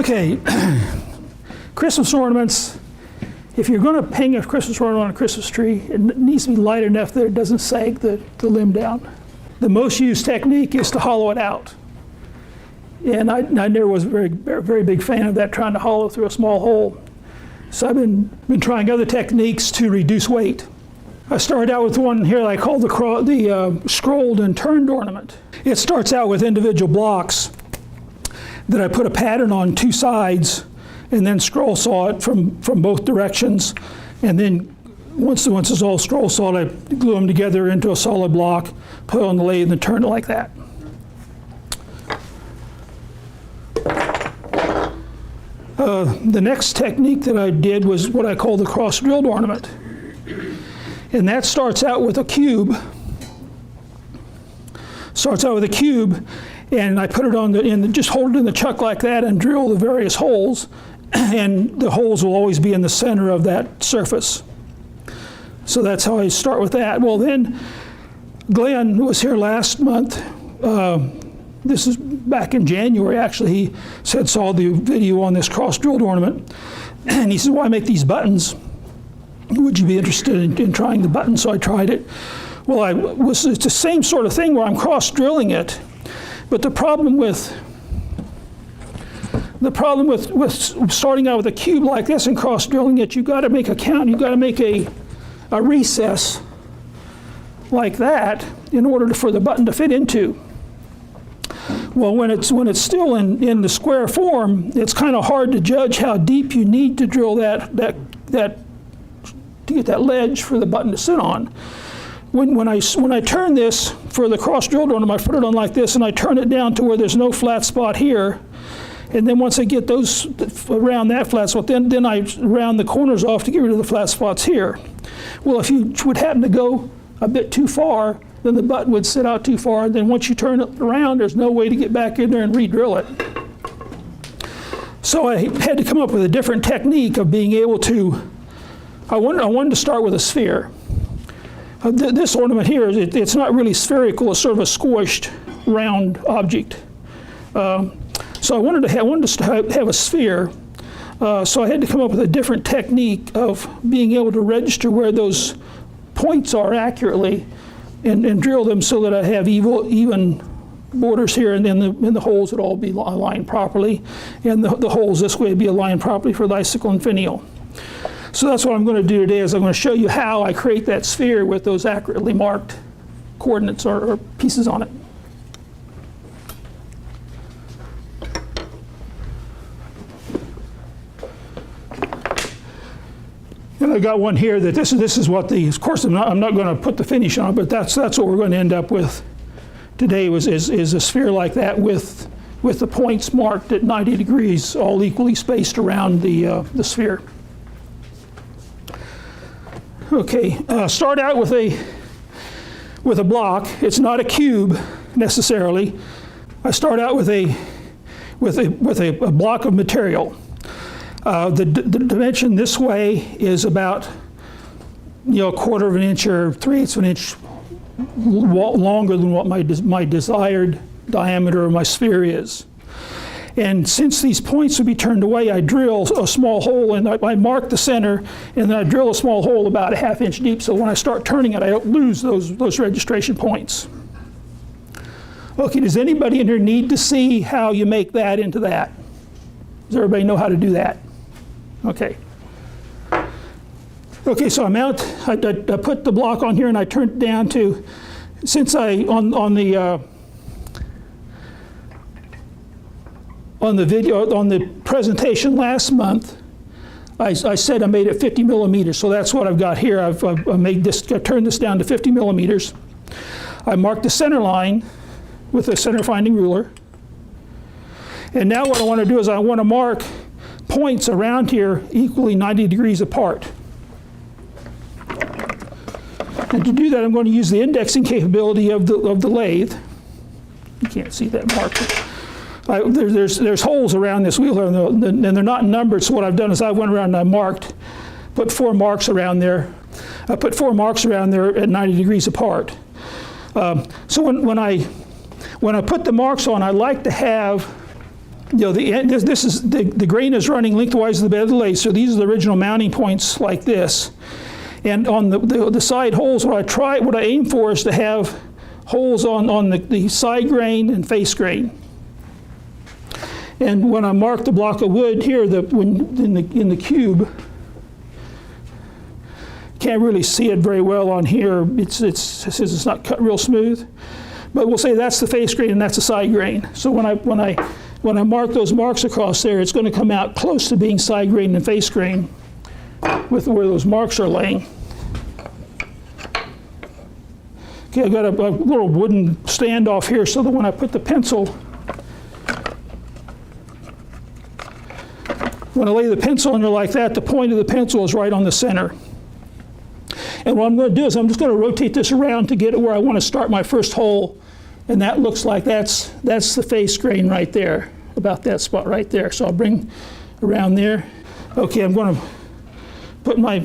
Okay, Christmas ornaments. If you're going to hang a Christmas ornament on a Christmas tree, it needs to be light enough that it doesn't sag the limb down. The most used technique is to hollow it out. And I never was a very big fan of that, trying to hollow through a small hole. So I've been trying other techniques to reduce weight. I started out with one here that I call the scrolled and turned ornament. It starts out with individual blocks that I put a pattern on two sides and then scroll saw it from both directions. And then once it's all scroll sawed, I glue them together into a solid block, put it on the lathe and then turn it like that. The next technique that I did was what I call the cross-drilled ornament. And that starts out with a cube. And I put it just hold it in the chuck like that and drill the various holes. And the holes will always be in the center of that surface. So that's how I start with that. Well, then Glenn was here last month. This is back in January, actually. He saw the video on this cross-drilled ornament. And he said, why make these buttons? Would you be interested in trying the button? So I tried it. Well, it's the same sort of thing where I'm cross-drilling it. But the problem with starting out with a cube like this and cross-drilling it, you've got to make a count. You've got to make a recess like that in order for the button to fit into. Well, when it's still in the square form, it's kind of hard to judge how deep you need to drill that to get that ledge for the button to sit on. When I turn this for the cross-drilled ornament, I put it on like this, and I turn it down to where there's no flat spot here. And then once I get those around that flat spot, then I round the corners off to get rid of the flat spots here. Well, if you would happen to go a bit too far, then the button would sit out too far. Then once you turn it around, there's no way to get back in there and re-drill it. So I had to come up with a different technique of being able to. I wanted to start with a sphere. This ornament here, it's not really spherical. It's sort of a squished, round object. So I wanted to have a sphere. So I had to come up with a different technique of being able to register where those points are accurately and drill them so that I have even borders here, and then the holes would all be aligned properly. And the holes this way would be aligned properly for the icicle and finial. So that's what I'm going to do today, is I'm going to show you how I create that sphere with those accurately marked coordinates or pieces on it. And I've got one here that this is what of course I'm not going to put the finish on, but that's what we're going to end up with today is a sphere like that with the points marked at 90 degrees, all equally spaced around the sphere. Okay, start out with a block. It's not a cube necessarily. I start out with a block of material. The dimension this way is about a quarter of an inch or 3/8 of an inch longer than what my desired diameter of my sphere is. And since these points would be turned away, I drill a small hole, and I mark the center, and then I drill a small hole about a 1/2 inch deep, so when I start turning it, I don't lose those registration points. Okay, does anybody in here need to see how you make that into that? Does everybody know how to do that? Okay. Okay, so I put the block on here and I turned it down to, since on the video, on the presentation last month, I said I made it 50 millimeters, so that's what I've got here. I turned this down to 50 millimeters. I marked the center line with a center finding ruler. And now what I want to do is I want to mark points around here equally 90 degrees apart. And to do that, I'm going to use the indexing capability of the lathe. You can't see that marker. There's holes around this wheel, and they're not numbered. So what I've done is I went around and I put 4 marks around there. I put 4 marks around there at 90 degrees apart. So when I put the marks on, I like to have the grain is running lengthwise of the bed of the lathe, so these are the original mounting points like this. And on the side holes, what I aim for is to have holes on the side grain and face grain. And when I mark the block of wood here, in the cube, can't really see it very well on here. It says it's not cut real smooth, but we'll say that's the face grain and that's the side grain. So when I mark those marks across there, it's going to come out close to being side grain and face grain with where those marks are laying. Okay, I've got a little wooden standoff here so that when I put the pencil, when I lay the pencil in there like that, the point of the pencil is right on the center. And what I'm going to do is I'm just going to rotate this around to get it where I want to start my first hole. And that looks like that's the face grain right there, about that spot right there. So I'll bring around there. Okay, I'm going to put my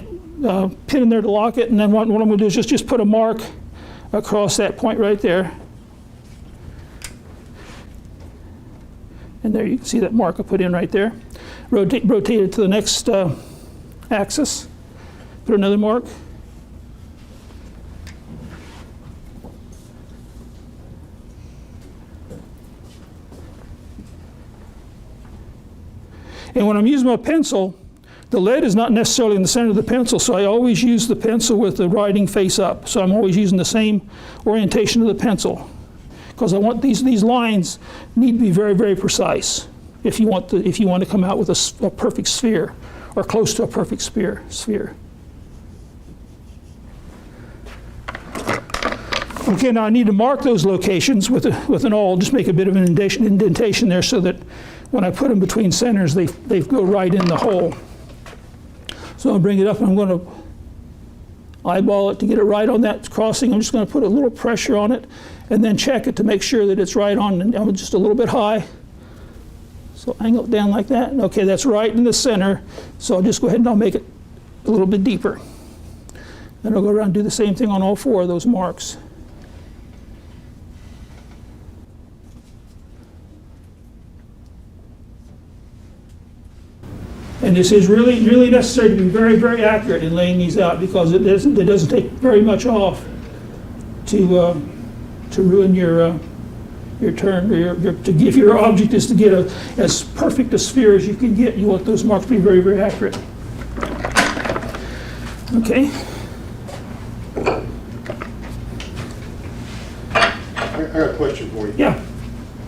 pin in there to lock it. And then what I'm going to do is just put a mark across that point right there. And there you can see that mark I put in right there. Rotate it to the next axis. Put another mark. And when I'm using my pencil, the lead is not necessarily in the center of the pencil, so I always use the pencil with the writing face up. So I'm always using the same orientation of the pencil, because I want these lines need to be very, very precise if you want to come out with a perfect sphere or close to a perfect sphere. Okay, now I need to mark those locations with an awl. Just make a bit of an indentation there so that when I put them between centers, they go right in the hole. So I'll bring it up and I'm going to eyeball it to get it right on that crossing. I'm just going to put a little pressure on it and then check it to make sure that it's right on, and I'm just a little bit high. So angle it down like that. Okay, that's right in the center. So I'll just go ahead and I'll make it a little bit deeper. Then I'll go around and do the same thing on all four of those marks. And this is really, really necessary to be very, very accurate in laying these out, because it doesn't take very much off to ruin your turn, or if your object is to get as perfect a sphere as you can get, you want those marks to be very, very accurate. Okay. I got a question for you. Yeah.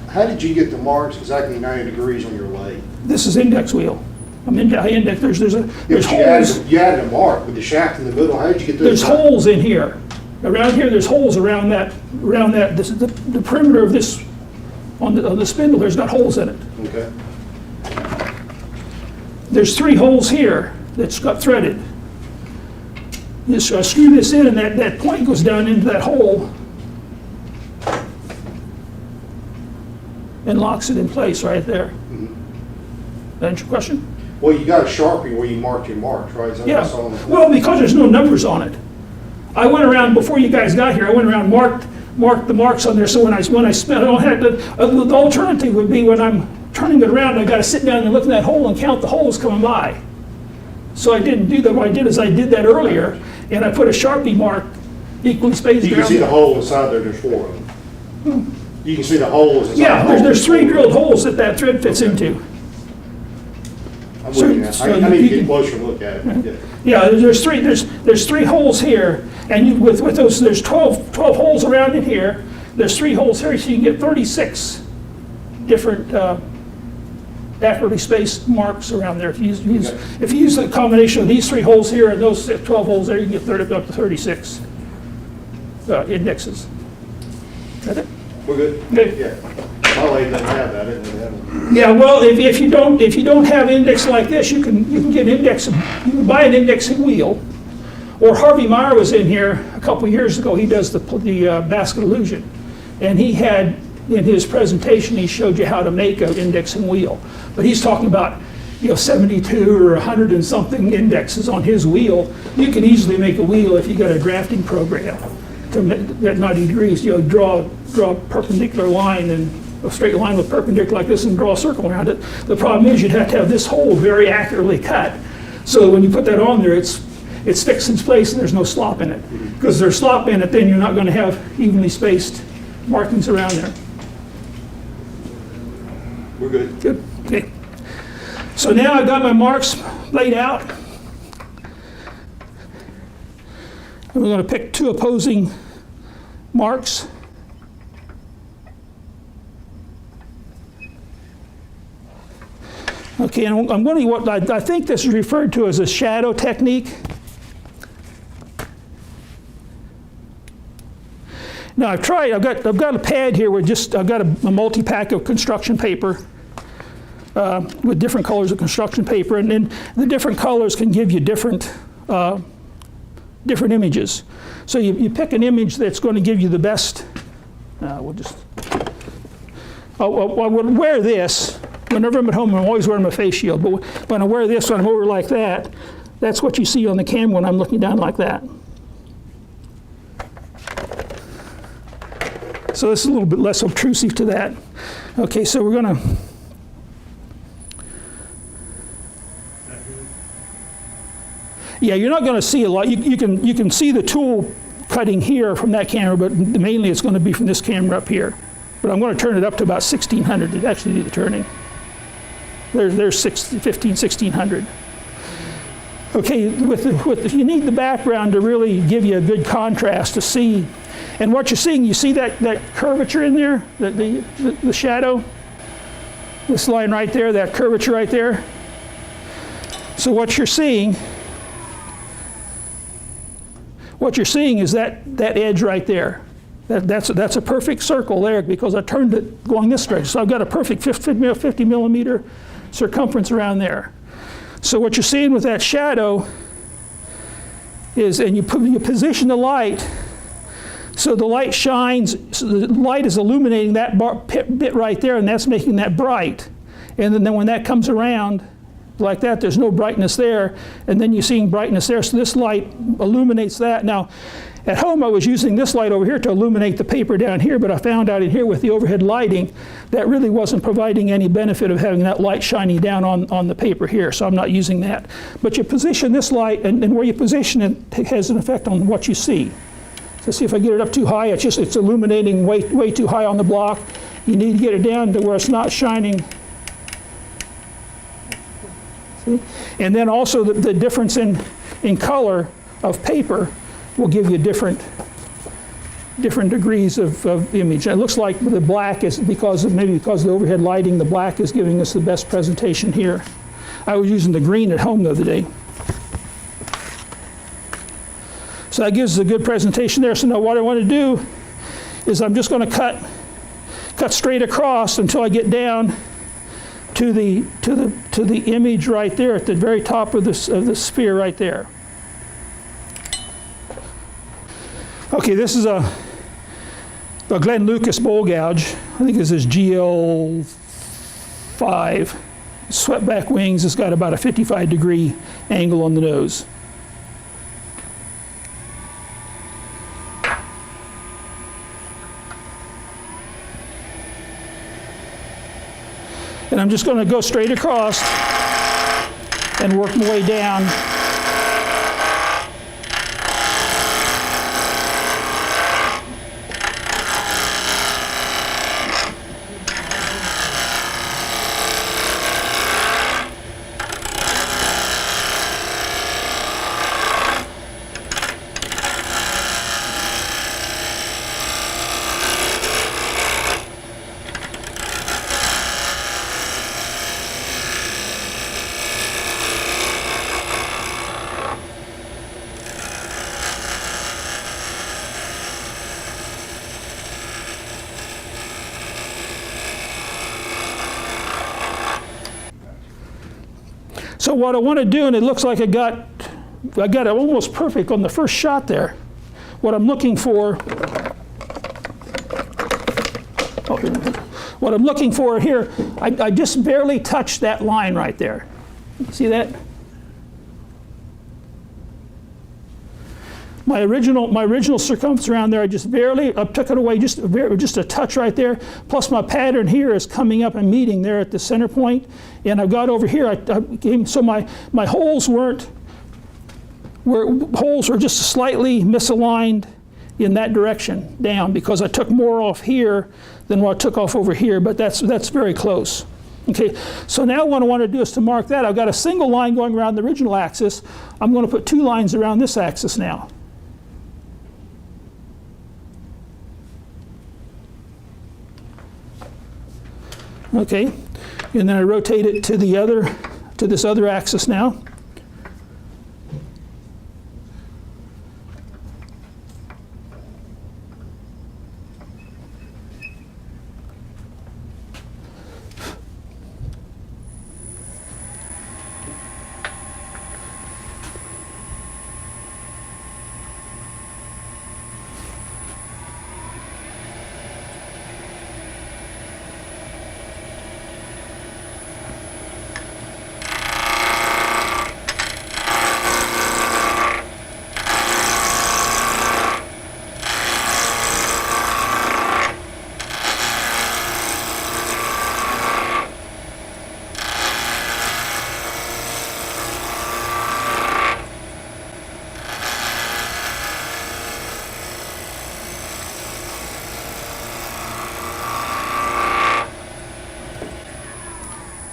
How did you get the marks exactly 90 degrees on your lathe? This is index wheel. I index. There's holes. You added a mark with the shaft in the middle. How did you get those? There's holes in here. Around here, there's holes around that. This is the perimeter of this on the spindle. There's got holes in it. Okay. There's 3 holes here that's got threaded. You just screw this in, and that point goes down into that hole and locks it in place right there. Mm-hmm. That answer your question? Well, you got a Sharpie where you marked your marks, right? Yeah. Well, because there's no numbers on it. I went around before you guys got here. I went around marked the marks on there. So when I spin, I don't have the alternative would be when I'm turning it around, I got to sit down and look in that hole and count the holes coming by. So I didn't do that. What I did is I did that earlier, and I put a Sharpie mark equally spaced around. You can see the hole inside there. There's 4 of them. You can see the holes inside. Yeah, there's 3 drilled holes that thread fits into. I'm with you now. I need to get closer and look at it. Yeah, there's 3 holes here, and with those, there's 12 holes around in here. There's 3 holes here, so you can get 36 different accurately spaced marks around there. If you use the combination of these 3 holes here and those 12 holes there, you can get up to 36 indexes. Is that it? We're good. Okay. Yeah. My lathe doesn't have that. It doesn't have it. Yeah. Well, if you don't have index like this, you can get index. You can buy an indexing wheel. Or Harvey Meyer was in here a couple of years ago. He does the basket illusion, and he had in his presentation he showed you how to make an indexing wheel. But he's talking about 72 or 100 and something indexes on his wheel. You can easily make a wheel if you got a drafting program at 90 degrees. Draw a perpendicular line and a straight line with perpendicular like this and draw a circle around it. The problem is you'd have to have this hole very accurately cut. So when you put that on there, it's fixed in place and there's no slop in it. Because if there's slop in it, then you're not going to have evenly spaced markings around there. We're good. Good. Okay. So now I've got my marks laid out. And we're going to pick two opposing marks. Okay, and I'm going to what I think this is referred to as a shadow technique. Now I've got a pad here where I've got a multi-pack of construction paper with different colors of construction paper, and then the different colors can give you different images. So you pick an image that's going to give you the best. I would wear this. Whenever I'm at home, I'm always wearing my face shield. But when I wear this, when I'm over like that, that's what you see on the camera when I'm looking down like that. So this is a little bit less obtrusive to that. Okay, so we're going to. Yeah, you're not going to see a lot. You can see the tool cutting here from that camera, but mainly it's going to be from this camera up here. But I'm going to turn it up to about 1600 to actually do the turning. There's 1600. Okay, you need the background to really give you a good contrast to see. And what you're seeing, you see that curvature in there, the shadow, this line right there, that curvature right there. So what you're seeing is that edge right there. That's a perfect circle there because I turned it going this direction. So I've got a perfect 50 millimeter circumference around there. So what you're seeing with that shadow is, and you position the light so the light shines, so the light is illuminating that bit right there, and that's making that bright. And then when that comes around like that, there's no brightness there, and then you're seeing brightness there, so this light illuminates that. Now, at home I was using this light over here to illuminate the paper down here, but I found out in here with the overhead lighting that really wasn't providing any benefit of having that light shining down on the paper here, so I'm not using that. But you position this light, and where you position it has an effect on what you see. So see if I get it up too high, it's illuminating way too high on the block. You need to get it down to where it's not shining. See? And then also the difference in color of paper will give you different degrees of image. And it looks like the black is because of the overhead lighting, the black is giving us the best presentation here. I was using the green at home the other day. So that gives us a good presentation there. So now what I want to do is I'm just going to cut straight across until I get down to the image right there at the very top of the sphere right there. Okay, this is a Glenn Lucas bowl gouge. I think this is GL5. Swept back wings. It's got about a 55-degree angle on the nose. And I'm just going to go straight across and work my way down. So what I want to do, and it looks like I got it almost perfect on the first shot there. What I'm looking for, here, I just barely touched that line right there. See that? my original circumference around there, I just barely took it away, just a touch right there. Plus my pattern here is coming up and meeting there at the center point. And I've got over here, so my holes were just slightly misaligned in that direction down, because I took more off here than what I took off over here, but that's very close. Okay, so now what I want to do is to mark that. I've got a single line going around the original axis. I'm going to put 2 lines around this axis now. Okay, and then I rotate it to this other axis now.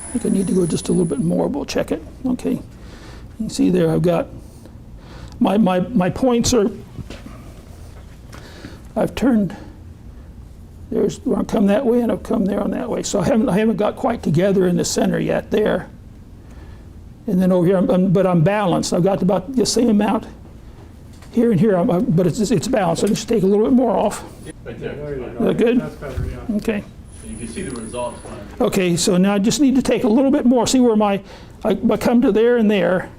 I think I need to go just a little bit more. We'll check it. Okay. You can see there I've got my points are, I've turned, I've come that way and I've come there on that way. So I haven't got quite together in the center yet there. And then over here, but I'm balanced. I've got about the same amount here and here, but it's balanced. I just take a little bit more off. Right there. Is that good? That's better, yeah. Okay. You can see the results. Okay, so now I just need to take a little bit more. See where I come to there and there.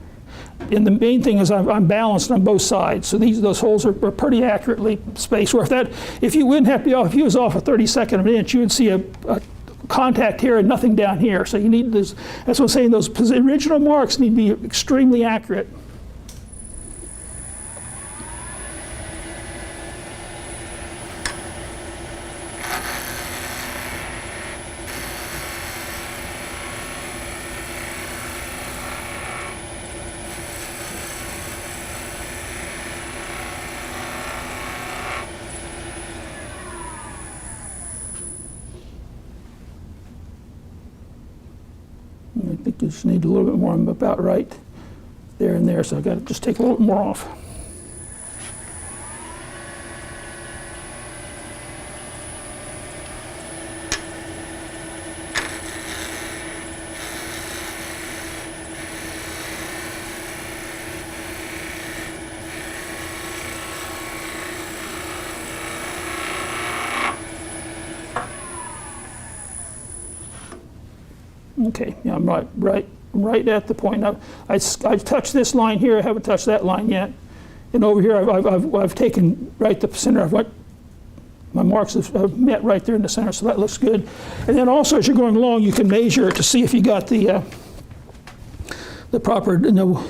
And the main thing is I'm balanced on both sides. So those holes are pretty accurately spaced. Where if you wouldn't have to be off, if you was off a 32nd of an inch, you would see a contact here and nothing down here. So you need this. That's what I'm saying. Those original marks need to be extremely accurate. I think you just need a little bit more. I'm about right there and there, so I've got to just take a little bit more off. Okay, yeah, I'm right at the point. I've touched this line here. I haven't touched that line yet. And over here, I've taken right the center. My marks have met right there in the center, so that looks good. And then also, as you're going along, you can measure it to see if you got the proper. And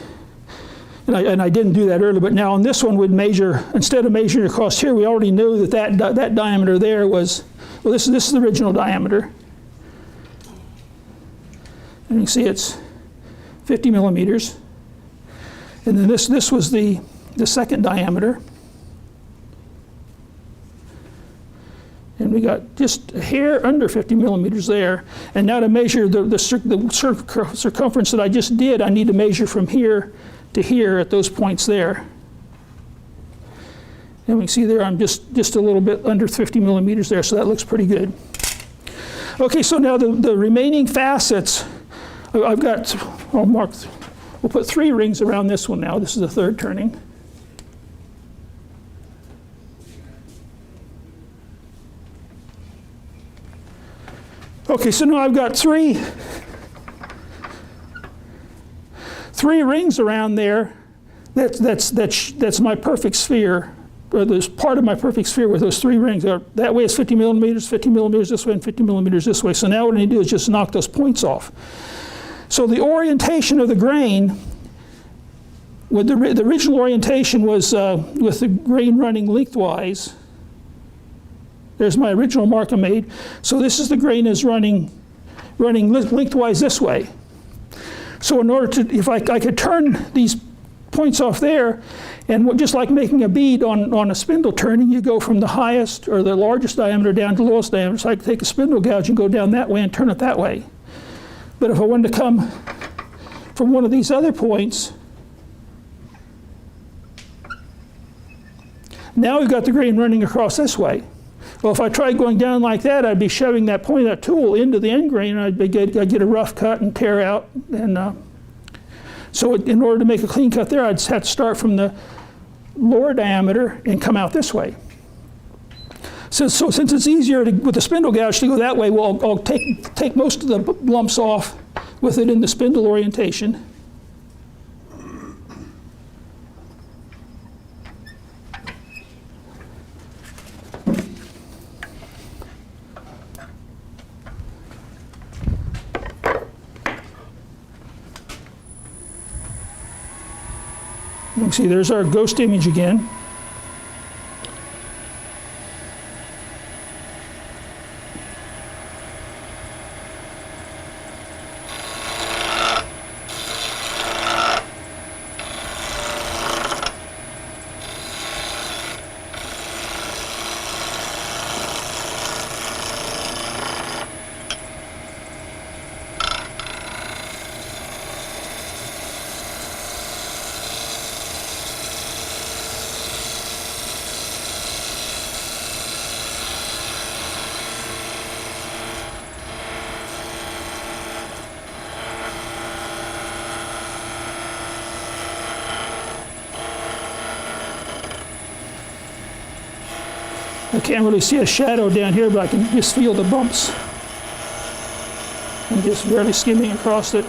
I didn't do that earlier, but now on this one, we'd measure, instead of measuring across here, we already knew that diameter there was, well, this is the original diameter. And you can see it's 50 millimeters. And then this was the second diameter. And we got just a hair under 50 millimeters there. And now to measure the circumference that I just did, I need to measure from here to here at those points there. And we can see there I'm just a little bit under 50 millimeters there, so that looks pretty good. Okay, so now the remaining facets, I've got, I'll mark, we'll put 3 rings around this one now. This is the third turning. Okay, so now I've got three rings around there. That's my perfect sphere. Or there's part of my perfect sphere with those 3 rings. That way it's 50 millimeters this way, and 50 millimeters this way. So now what I need to do is just knock those points off. So the orientation of the grain With the original orientation was with the grain running lengthwise. There's my original mark I made. So this is the grain is running lengthwise this way. So in order to, if I could turn these points off there, and just like making a bead on a spindle turning, you go from the highest or the largest diameter down to the lowest diameter. So I could take a spindle gouge and go down that way and turn it that way. But if I wanted to come from one of these other points, now we've got the grain running across this way. Well, if I tried going down like that, I'd be shoving that point of that tool into the end grain, and I'd get a rough cut and tear out. And so in order to make a clean cut there, I'd have to start from the lower diameter and come out this way. So since it's easier with the spindle gouge to go that way, well, I'll take most of the lumps off with it in the spindle orientation. You can see there's our ghost image again. I can't really see a shadow down here, but I can just feel the bumps. I'm just barely skimming across it.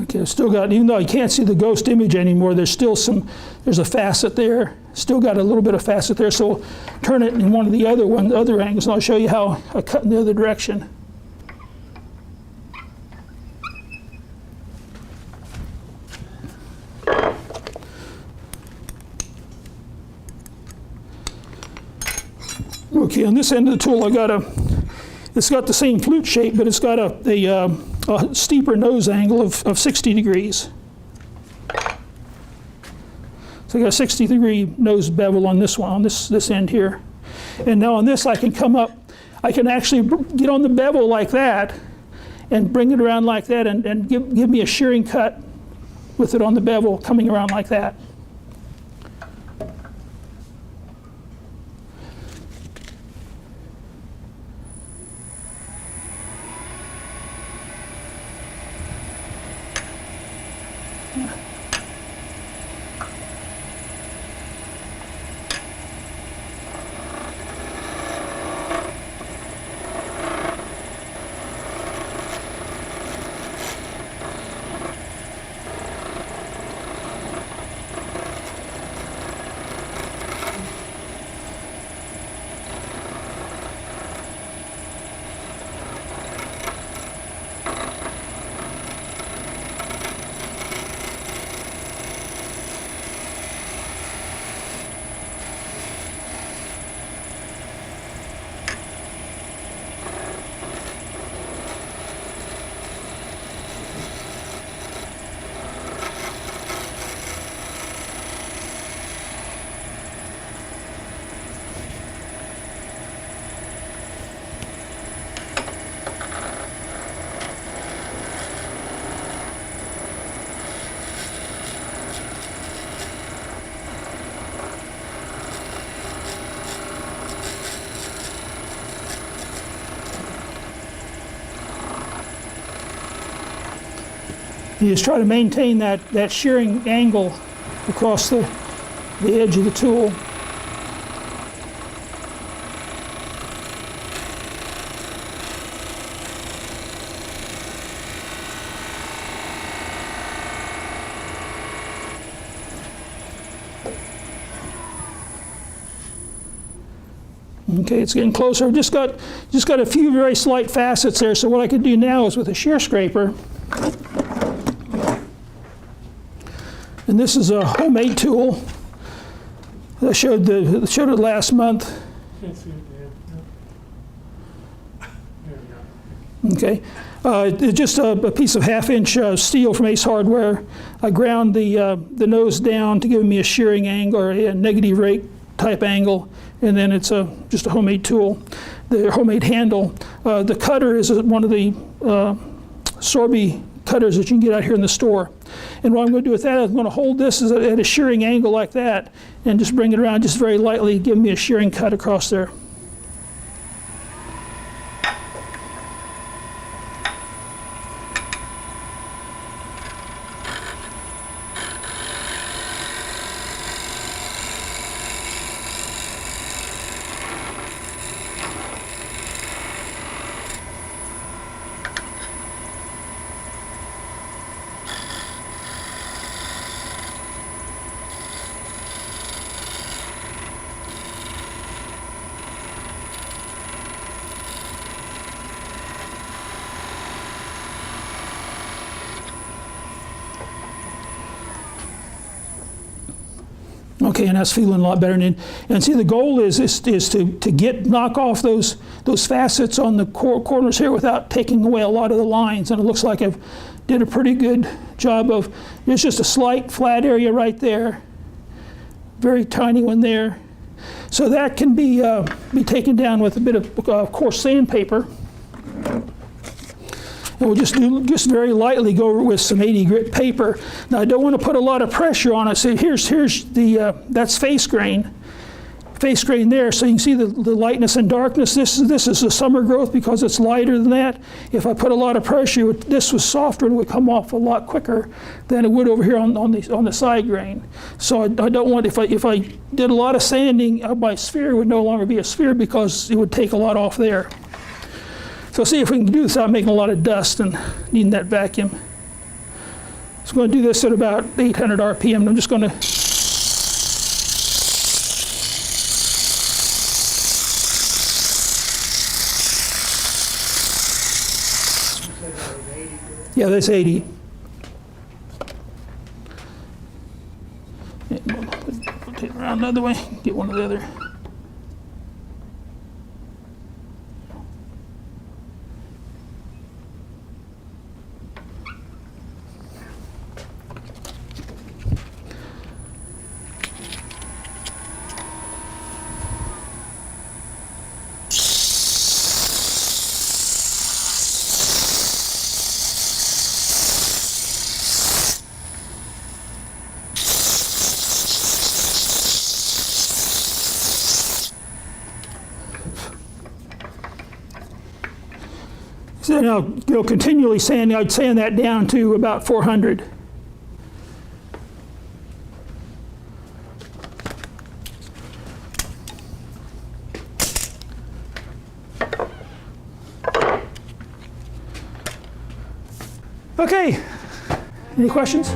Okay, I've still got, even though I can't see the ghost image anymore, there's a facet there. Still got a little bit of facet there, so turn it in one of the other angles, and I'll show you how I cut in the other direction. Okay, on this end of the tool, it's got the same flute shape, but it's got a steeper nose angle of 60 degrees. So I got a 60-degree nose bevel on this one, on this end here. And now on this, I can come up, I can actually get on the bevel like that and bring it around like that and give me a shearing cut with it on the bevel coming around like that. You just try to maintain that shearing angle across the edge of the tool. Okay, it's getting closer. I've just got a few very slight facets there. So what I could do now is with a shear scraper, and this is a homemade tool. I showed it last month. Okay, it's just a piece of 1/2-inch steel from Ace Hardware. I ground the nose down to give me a shearing angle or a negative rate type angle, and then it's just a homemade tool, the homemade handle. The cutter is one of the Sorby cutters that you can get out here in the store. And what I'm going to do with that is I'm going to hold this at a shearing angle like that and just bring it around just very lightly, give me a shearing cut across there. Okay, and that's feeling a lot better. And see, the goal is to knock off those facets on the corners here without taking away a lot of the lines. And it looks like I've did a pretty good job of. There's just a slight flat area right there, very tiny one there. So that can be taken down with a bit of coarse sandpaper. And we'll just very lightly go over with some 80 grit paper. Now I don't want to put a lot of pressure on it. So here's the that's face grain there. So you can see the lightness and darkness. This is a summer growth because it's lighter than that. If I put a lot of pressure, this was softer and would come off a lot quicker than it would over here on the side grain. So I don't want, if I did a lot of sanding, my sphere would no longer be a sphere because it would take a lot off there. So see if we can do this without making a lot of dust and needing that vacuum. So I'm going to do this at about 800 RPM. I'm just going to yeah, that's 80. Yeah, we'll take it around the other way, get one of the other. So now, continually sanding, I'd sand that down to about 400. Okay, any questions?